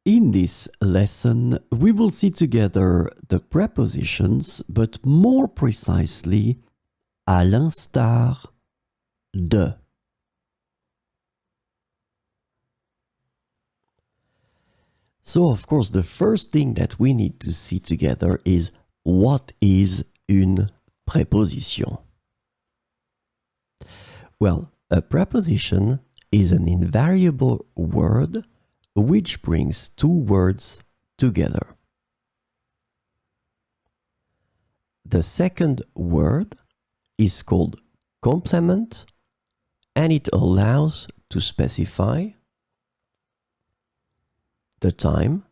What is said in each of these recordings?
In this lesson, we will see together the prepositions, but more precisely, à l'instar de. So, of course, the first thing that we need to see together is what is une préposition? Well, a preposition is an invariable word which brings two words together. The second word is called complement, and it allows to specify the time,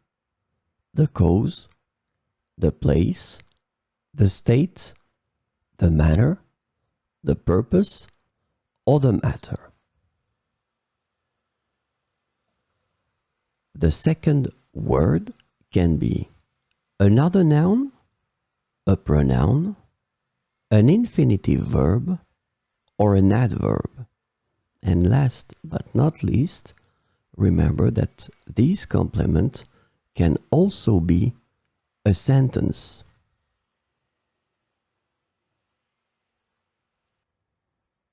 the cause, the place, the state, the manner, the purpose, or the matter. The second word can be another noun, a pronoun, an infinitive verb, or an adverb. And last but not least, remember that this complement can also be a sentence.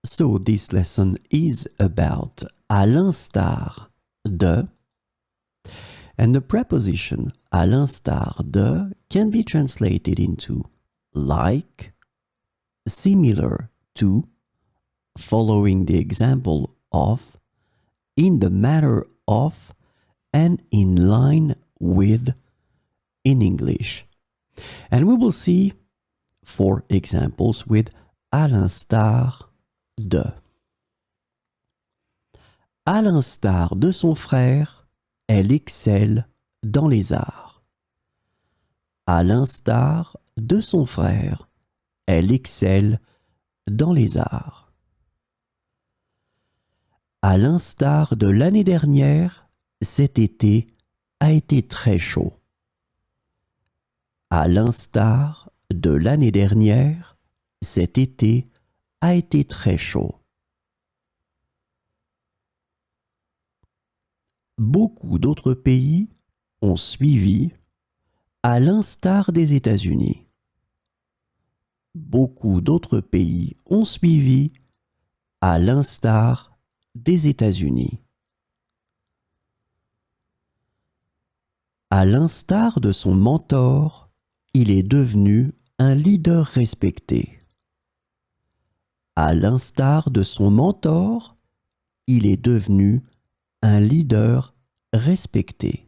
So this lesson is about à l'instar de, and the preposition à l'instar de can be translated into like, similar to, following the example of, in the matter of, and in line with in English. And we will see 4 examples with à l'instar de. À l'instar de son frère, elle excelle dans les arts. À l'instar de son frère, elle excelle dans les arts. À l'instar de l'année dernière, cet été a été très chaud. À l'instar de l'année dernière, cet été a été très chaud. Beaucoup d'autres pays ont suivi, à l'instar des États-Unis. Beaucoup d'autres pays ont suivi, à l'instar des États-Unis. À l'instar de son mentor, il est devenu un leader respecté. À l'instar de son mentor, il est devenu un leader respecté.